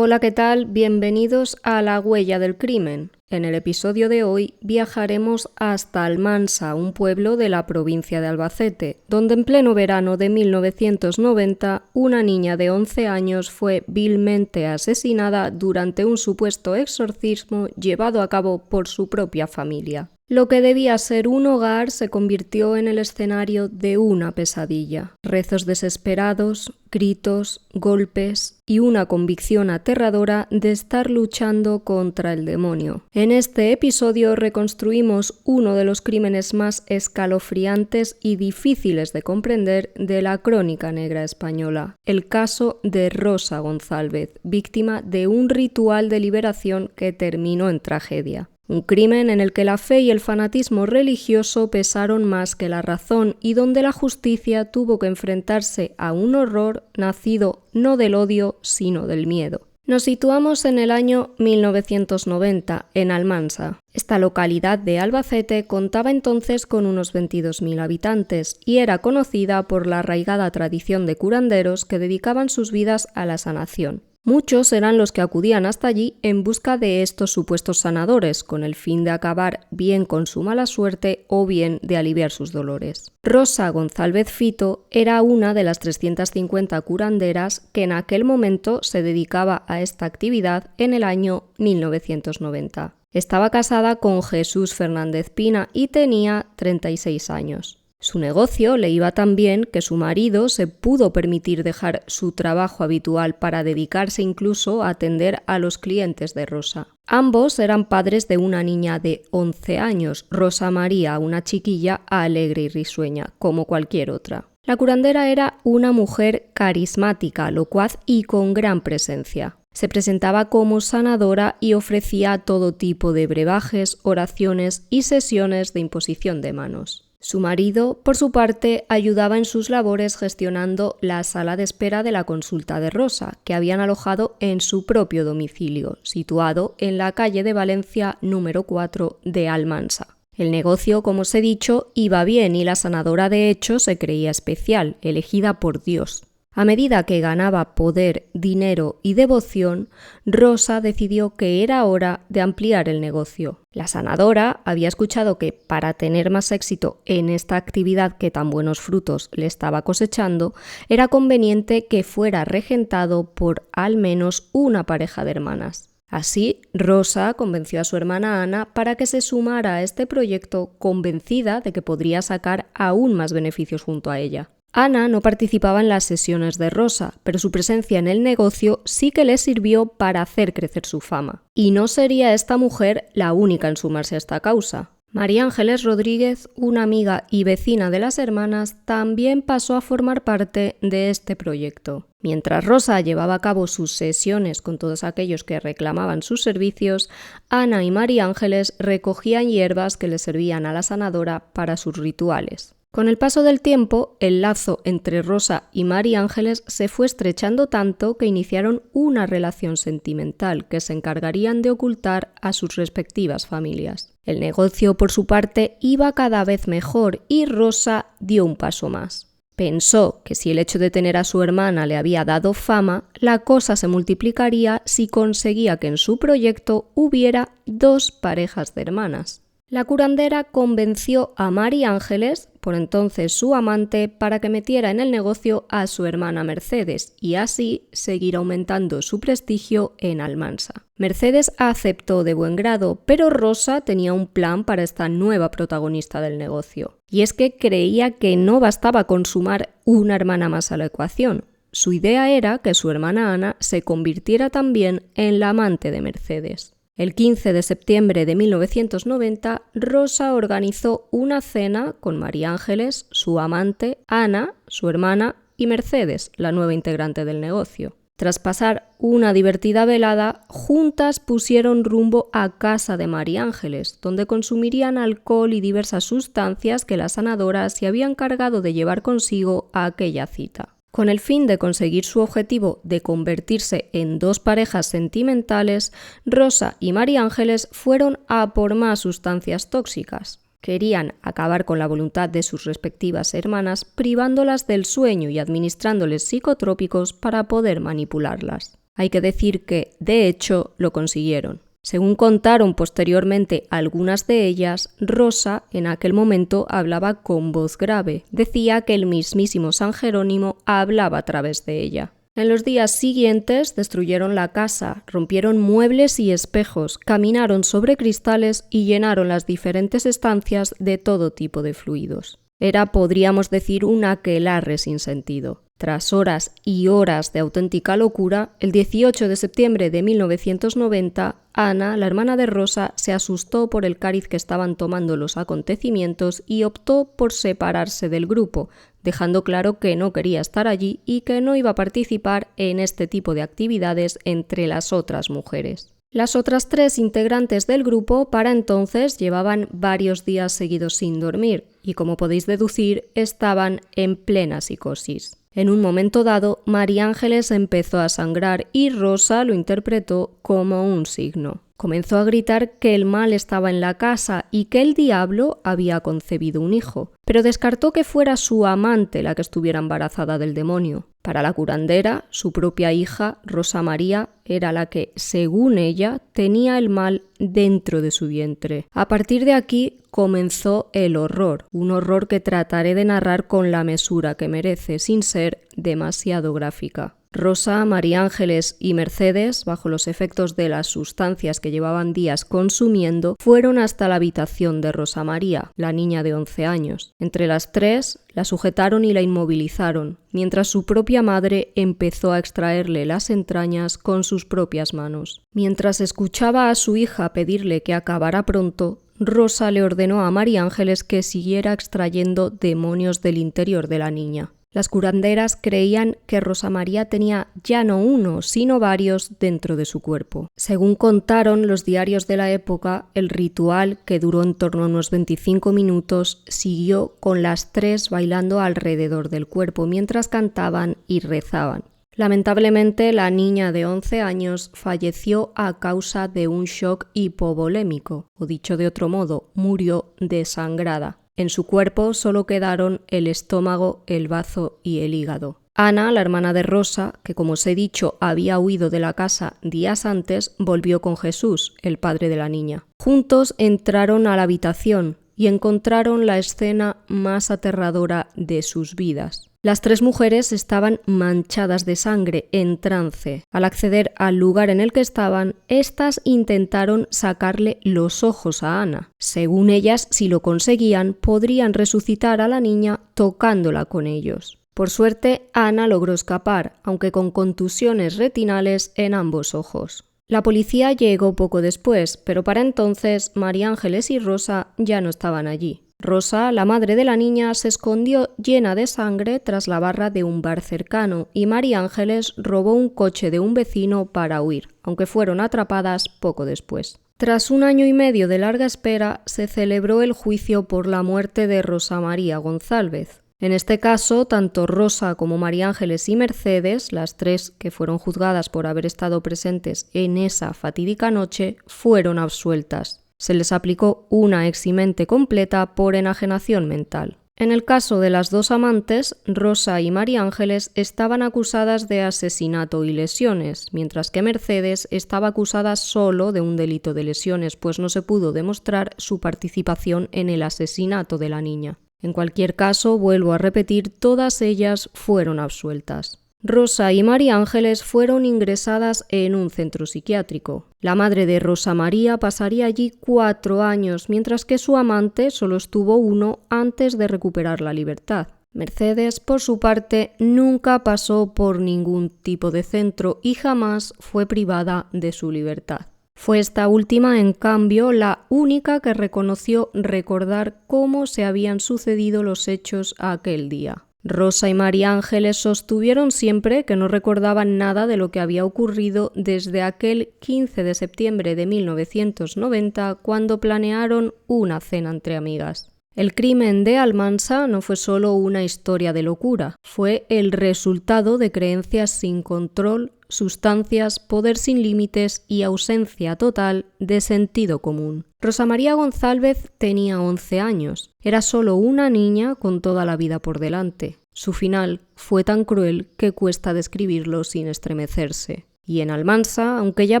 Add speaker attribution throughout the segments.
Speaker 1: Hola, ¿qué tal? Bienvenidos a La Huella del Crimen. En el episodio de hoy viajaremos hasta Almansa, un pueblo de la provincia de Albacete, donde en pleno verano de 1990 una niña de 11 años fue vilmente asesinada durante un supuesto exorcismo llevado a cabo por su propia familia. Lo que debía ser un hogar se convirtió en el escenario de una pesadilla. Rezos desesperados, gritos, golpes y una convicción aterradora de estar luchando contra el demonio. En este episodio reconstruimos uno de los crímenes más escalofriantes y difíciles de comprender de la crónica negra española, el caso de Rosa González, víctima de un ritual de liberación que terminó en tragedia. Un crimen en el que la fe y el fanatismo religioso pesaron más que la razón y donde la justicia tuvo que enfrentarse a un horror nacido no del odio, sino del miedo. Nos situamos en el año 1990, en Almansa. Esta localidad de Albacete contaba entonces con unos 22.000 habitantes y era conocida por la arraigada tradición de curanderos que dedicaban sus vidas a la sanación. Muchos eran los que acudían hasta allí en busca de estos supuestos sanadores, con el fin de acabar bien con su mala suerte o bien de aliviar sus dolores. Rosa González Fito era una de las 350 curanderas que en aquel momento se dedicaba a esta actividad en el año 1990. Estaba casada con Jesús Fernández Pina y tenía 36 años. Su negocio le iba tan bien que su marido se pudo permitir dejar su trabajo habitual para dedicarse incluso a atender a los clientes de Rosa. Ambos eran padres de una niña de 11 años, Rosa María, una chiquilla alegre y risueña, como cualquier otra. La curandera era una mujer carismática, locuaz y con gran presencia. Se presentaba como sanadora y ofrecía todo tipo de brebajes, oraciones y sesiones de imposición de manos. Su marido, por su parte, ayudaba en sus labores gestionando la sala de espera de la consulta de Rosa, que habían alojado en su propio domicilio, situado en la calle de Valencia número 4 de Almansa. El negocio, como os he dicho, iba bien y la sanadora de hecho se creía especial, elegida por Dios. A medida que ganaba poder, dinero y devoción, Rosa decidió que era hora de ampliar el negocio. La sanadora había escuchado que para tener más éxito en esta actividad que tan buenos frutos le estaba cosechando, era conveniente que fuera regentado por al menos una pareja de hermanas. Así, Rosa convenció a su hermana Ana para que se sumara a este proyecto, convencida de que podría sacar aún más beneficios junto a ella. Ana no participaba en las sesiones de Rosa, pero su presencia en el negocio sí que le sirvió para hacer crecer su fama. Y no sería esta mujer la única en sumarse a esta causa. María Ángeles Rodríguez, una amiga y vecina de las hermanas, también pasó a formar parte de este proyecto. Mientras Rosa llevaba a cabo sus sesiones con todos aquellos que reclamaban sus servicios, Ana y María Ángeles recogían hierbas que le servían a la sanadora para sus rituales. Con el paso del tiempo, el lazo entre Rosa y María Ángeles se fue estrechando tanto que iniciaron una relación sentimental que se encargarían de ocultar a sus respectivas familias. El negocio, por su parte, iba cada vez mejor y Rosa dio un paso más. Pensó que si el hecho de tener a su hermana le había dado fama, la cosa se multiplicaría si conseguía que en su proyecto hubiera 2 parejas de hermanas. La curandera convenció a María Ángeles, por entonces su amante, para que metiera en el negocio a su hermana Mercedes y así seguir aumentando su prestigio en Almansa. Mercedes aceptó de buen grado, pero Rosa tenía un plan para esta nueva protagonista del negocio. Y es que creía que no bastaba con sumar una hermana más a la ecuación. Su idea era que su hermana Ana se convirtiera también en la amante de Mercedes. El 15 de septiembre de 1990, Rosa organizó una cena con María Ángeles, su amante, Ana, su hermana, y Mercedes, la nueva integrante del negocio. Tras pasar una divertida velada, juntas pusieron rumbo a casa de María Ángeles, donde consumirían alcohol y diversas sustancias que la sanadora se había encargado de llevar consigo a aquella cita. Con el fin de conseguir su objetivo de convertirse en 2 parejas sentimentales, Rosa y María Ángeles fueron a por más sustancias tóxicas. Querían acabar con la voluntad de sus respectivas hermanas, privándolas del sueño y administrándoles psicotrópicos para poder manipularlas. Hay que decir que, de hecho, lo consiguieron. Según contaron posteriormente algunas de ellas, Rosa en aquel momento hablaba con voz grave. Decía que el mismísimo San Jerónimo hablaba a través de ella. En los días siguientes destruyeron la casa, rompieron muebles y espejos, caminaron sobre cristales y llenaron las diferentes estancias de todo tipo de fluidos. Era, podríamos decir, un aquelarre sin sentido. Tras horas y horas de auténtica locura, el 18 de septiembre de 1990, Ana, la hermana de Rosa, se asustó por el cariz que estaban tomando los acontecimientos y optó por separarse del grupo, dejando claro que no quería estar allí y que no iba a participar en este tipo de actividades entre las otras mujeres. Las otras 3 integrantes del grupo para entonces llevaban varios días seguidos sin dormir y, como podéis deducir, estaban en plena psicosis. En un momento dado, María Ángeles empezó a sangrar y Rosa lo interpretó como un signo. Comenzó a gritar que el mal estaba en la casa y que el diablo había concebido un hijo, pero descartó que fuera su amante la que estuviera embarazada del demonio. Para la curandera, su propia hija, Rosa María, era la que, según ella, tenía el mal dentro de su vientre. A partir de aquí comenzó el horror, un horror que trataré de narrar con la mesura que merece, sin ser demasiado gráfica. Rosa, María Ángeles y Mercedes, bajo los efectos de las sustancias que llevaban días consumiendo, fueron hasta la habitación de Rosa María, la niña de 11 años. Entre las 3, la sujetaron y la inmovilizaron, mientras su propia madre empezó a extraerle las entrañas con sus propias manos. Mientras escuchaba a su hija pedirle que acabara pronto, Rosa le ordenó a María Ángeles que siguiera extrayendo demonios del interior de la niña. Las curanderas creían que Rosa María tenía ya no uno, sino varios dentro de su cuerpo. Según contaron los diarios de la época, el ritual, que duró en torno a unos 25 minutos, siguió con las 3 bailando alrededor del cuerpo mientras cantaban y rezaban. Lamentablemente, la niña de 11 años falleció a causa de un shock hipovolémico, o dicho de otro modo, murió desangrada. En su cuerpo solo quedaron el estómago, el bazo y el hígado. Ana, la hermana de Rosa, que como os he dicho había huido de la casa días antes, volvió con Jesús, el padre de la niña. Juntos entraron a la habitación y encontraron la escena más aterradora de sus vidas. Las 3 mujeres estaban manchadas de sangre, en trance. Al acceder al lugar en el que estaban, éstas intentaron sacarle los ojos a Ana. Según ellas, si lo conseguían, podrían resucitar a la niña tocándola con ellos. Por suerte, Ana logró escapar, aunque con contusiones retinales en ambos ojos. La policía llegó poco después, pero para entonces María Ángeles y Rosa ya no estaban allí. Rosa, la madre de la niña, se escondió llena de sangre tras la barra de un bar cercano y María Ángeles robó un coche de un vecino para huir, aunque fueron atrapadas poco después. Tras 1 año y medio de larga espera, se celebró el juicio por la muerte de Rosa María González. En este caso, tanto Rosa como María Ángeles y Mercedes, las 3 que fueron juzgadas por haber estado presentes en esa fatídica noche, fueron absueltas. Se les aplicó una eximente completa por enajenación mental. En el caso de las 2 amantes, Rosa y María Ángeles estaban acusadas de asesinato y lesiones, mientras que Mercedes estaba acusada solo de un delito de lesiones, pues no se pudo demostrar su participación en el asesinato de la niña. En cualquier caso, vuelvo a repetir, todas ellas fueron absueltas. Rosa y María Ángeles fueron ingresadas en un centro psiquiátrico. La madre de Rosa María pasaría allí 4 años, mientras que su amante solo estuvo 1 antes de recuperar la libertad. Mercedes, por su parte, nunca pasó por ningún tipo de centro y jamás fue privada de su libertad. Fue esta última, en cambio, la única que reconoció recordar cómo se habían sucedido los hechos aquel día. Rosa y María Ángeles sostuvieron siempre que no recordaban nada de lo que había ocurrido desde aquel 15 de septiembre de 1990, cuando planearon una cena entre amigas. El crimen de Almansa no fue solo una historia de locura, fue el resultado de creencias sin control, sustancias, poder sin límites y ausencia total de sentido común. Rosa María González tenía 11 años. Era solo una niña con toda la vida por delante. Su final fue tan cruel que cuesta describirlo sin estremecerse. Y en Almansa, aunque ya ha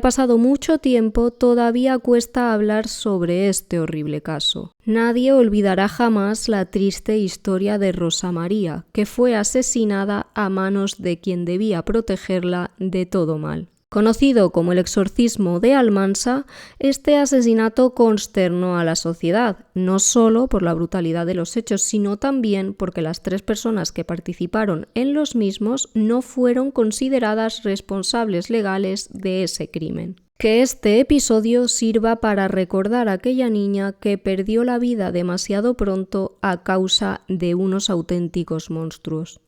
Speaker 1: pasado mucho tiempo, todavía cuesta hablar sobre este horrible caso. Nadie olvidará jamás la triste historia de Rosa María, que fue asesinada a manos de quien debía protegerla de todo mal. Conocido como el exorcismo de Almansa, este asesinato consternó a la sociedad, no solo por la brutalidad de los hechos, sino también porque las 3 personas que participaron en los mismos no fueron consideradas responsables legales de ese crimen. Que este episodio sirva para recordar a aquella niña que perdió la vida demasiado pronto a causa de unos auténticos monstruos.